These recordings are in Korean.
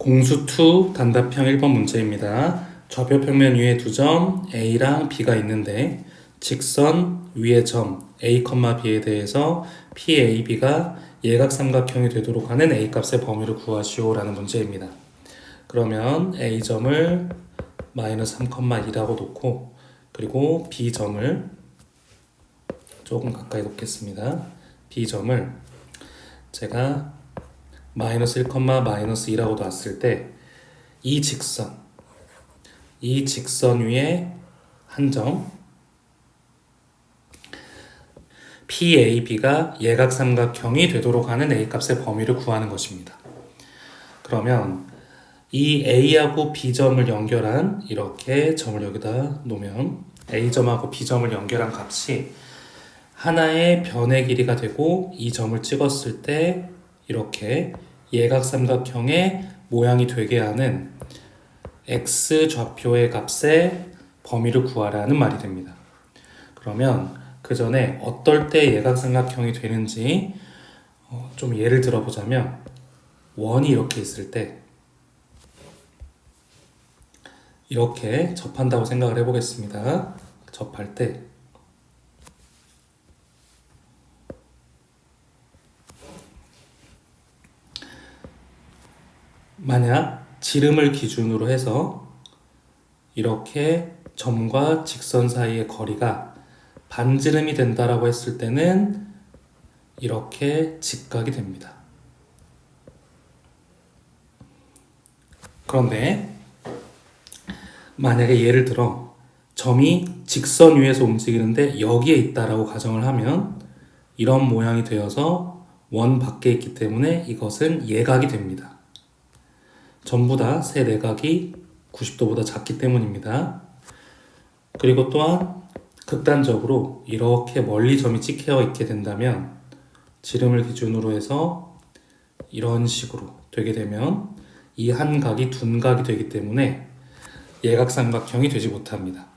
공수2 단답형 1번 문제입니다. 좌표 평면 위에 두 점 A랑 B가 있는데 직선 위의 점 A, B에 대해서 PAB가 예각삼각형이 되도록 하는 A 값의 범위를 구하시오 라는 문제입니다. 그러면 A점을 마이너스 3,2라고 놓고 그리고 B점을 조금 가까이 놓겠습니다. B점을 제가 마이너스 1, 마이너스 2라고 놨을 때 이 직선 위에 한 점 PAB가 예각삼각형이 되도록 하는 A값의 범위를 구하는 것입니다. 그러면 이 A하고 B점을 연결한 이렇게 점을 여기다 놓으면 A점하고 B점을 연결한 값이 하나의 변의 길이가 되고 이 점을 찍었을 때 이렇게 예각삼각형의 모양이 되게 하는 x 좌표의 값의 범위를 구하라는 말이 됩니다. 그러면 그 전에 어떨 때 예각삼각형이 되는지 좀 예를 들어보자면 원이 이렇게 있을 때 이렇게 접한다고 생각을 해보겠습니다. 접할 때 만약 지름을 기준으로 해서 이렇게 점과 직선 사이의 거리가 반지름이 된다라고 했을 때는 이렇게 직각이 됩니다. 그런데 만약에 예를 들어 점이 직선 위에서 움직이는데 여기에 있다라고 가정을 하면 이런 모양이 되어서 원 밖에 있기 때문에 이것은 예각이 됩니다. 전부 다 세 내각이 90도보다 작기 때문입니다. 그리고 또한 극단적으로 이렇게 멀리 점이 찍혀 있게 된다면 지름을 기준으로 해서 이런 식으로 되게 되면 이 한 각이 둔각이 되기 때문에 예각삼각형이 되지 못합니다.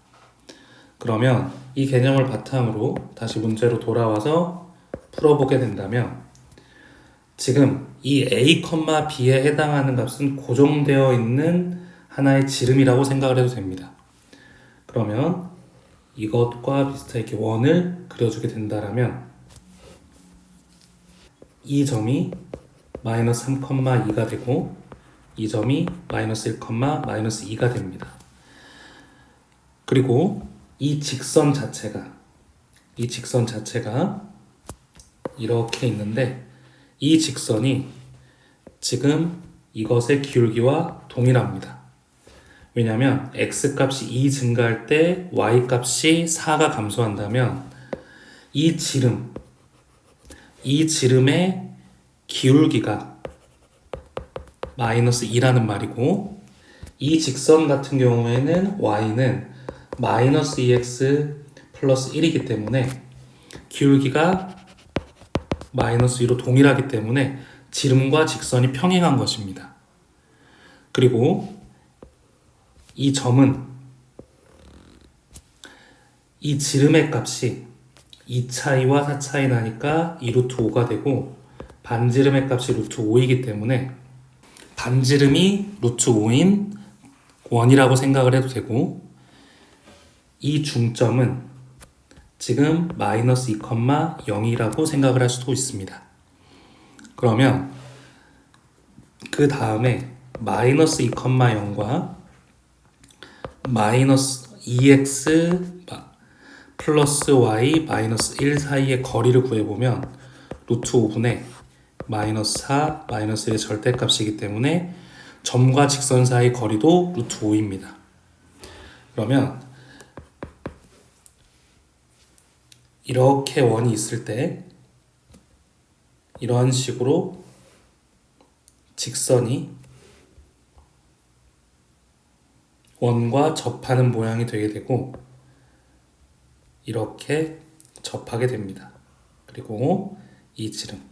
그러면 이 개념을 바탕으로 다시 문제로 돌아와서 풀어보게 된다면 지금 이 A, B에 해당하는 값은 고정되어 있는 하나의 지름이라고 생각을 해도 됩니다. 그러면 이것과 비슷하게 원을 그려주게 된다면 이 점이 마이너스 3,2가 되고 이 점이 마이너스 1, 마이너스 2가 됩니다. 그리고 이 직선 자체가 이렇게 있는데 이 직선이 지금 이것의 기울기와 동일합니다. 왜냐하면 x값이 2 증가할 때 y값이 4가 감소한다면 이 지름의 기울기가 마이너스 2라는 말이고 이 직선 같은 경우에는 y는 마이너스 2x 플러스 1이기 때문에 기울기가 마이너스 2로 동일하기 때문에 지름과 직선이 평행한 것입니다. 그리고 이 점은 이 지름의 값이 2차이와 4차이 나니까 2 루트 5가 되고 반지름의 값이 루트 5이기 때문에 반지름이 루트 5인 원이라고 생각을 해도 되고 이 중점은 지금 마이너스 2,0이라고 생각을 할 수도 있습니다. 그러면 그 다음에 마이너스 2,0과 마이너스 2x 플러스 y 마이너스 1 사이의 거리를 구해보면 루트 5분의 마이너스 4 마이너스 1의 절대값이기 때문에 점과 직선 사이 거리도 루트 5입니다. 그러면 이렇게 원이 있을 때 이런 식으로 직선이 원과 접하는 모양이 되게 되고 이렇게 접하게 됩니다. 그리고 이 지름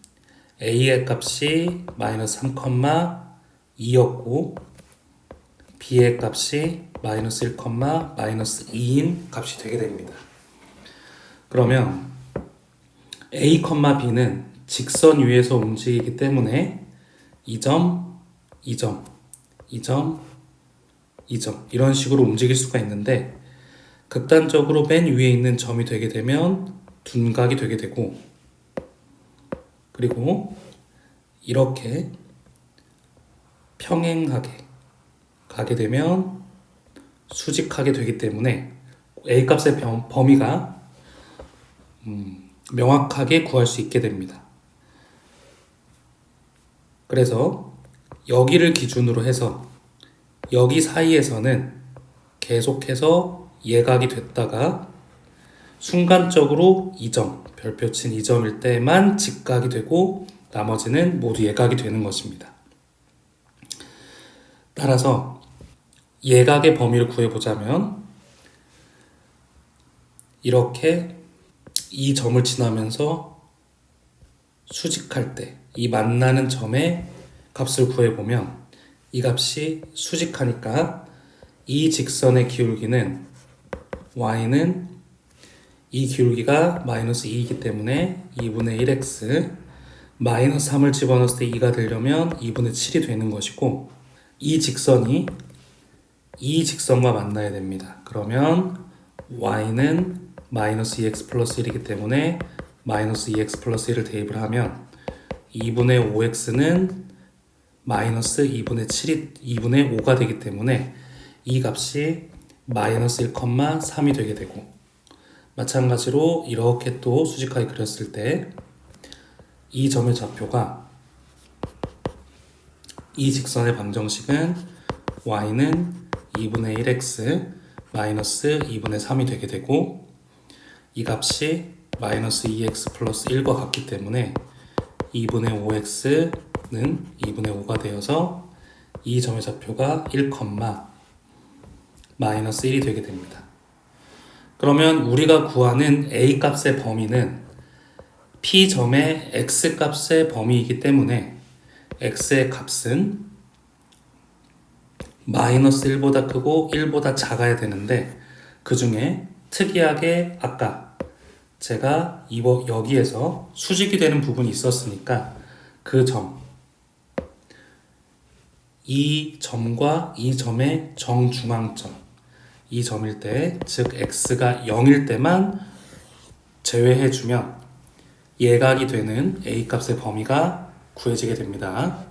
A의 값이 마이너스 3,2였고 B의 값이 마이너스 1, 마이너스 2인 값이 되게 됩니다. 그러면 A, B는 직선 위에서 움직이기 때문에 이 점, 2점, 2점 이런 식으로 움직일 수가 있는데 극단적으로 맨 위에 있는 점이 되게 되면 둔각이 되게 되고 그리고 이렇게 평행하게 가게 되면 수직하게 되기 때문에 A값의 범위가 명확하게 구할 수 있게 됩니다. 그래서 여기를 기준으로 해서 여기 사이에서는 계속해서 예각이 됐다가 순간적으로 2점, 별표 친 2점일 때만 직각이 되고 나머지는 모두 예각이 되는 것입니다. 따라서 예각의 범위를 구해보자면 이렇게 이 점을 지나면서 수직할 때 이 만나는 점의 값을 구해보면 이 값이 수직하니까 이 직선의 기울기는 y는 이 기울기가 마이너스 2이기 때문에 2분의 1x 마이너스 3을 집어넣었을 때 2가 되려면 2분의 7이 되는 것이고 이 직선이 이 직선과 만나야 됩니다. 그러면 y는 마이너스 2x 플러스 1이기 때문에 마이너스 2x 플러스 1을 대입을 하면 2분의 5x는 마이너스 2분의 7이 2분의 5가 되기 때문에 이 값이 마이너스 1,3이 되게 되고 마찬가지로 이렇게 또 수직하게 그렸을 때 이 점의 좌표가 이 직선의 방정식은 y는 2분의 1x 마이너스 2분의 3이 되게 되고 이 값이 마이너스 2x 플러스 1과 같기 때문에 2분의 5x는 2분의 5가 되어서 이 점의 좌표가 1, 마이너스 1이 되게 됩니다. 그러면 우리가 구하는 a 값의 범위는 p 점의 x 값의 범위이기 때문에 x의 값은 마이너스 1보다 크고 1보다 작아야 되는데 그 중에 특이하게 아까 제가 여기에서 수직이 되는 부분이 있었으니까 그 점, 이 점과 이 점의 정중앙점, 이 점일 때, 즉 x가 0일 때만 제외해주면 예각이 되는 a 값의 범위가 구해지게 됩니다.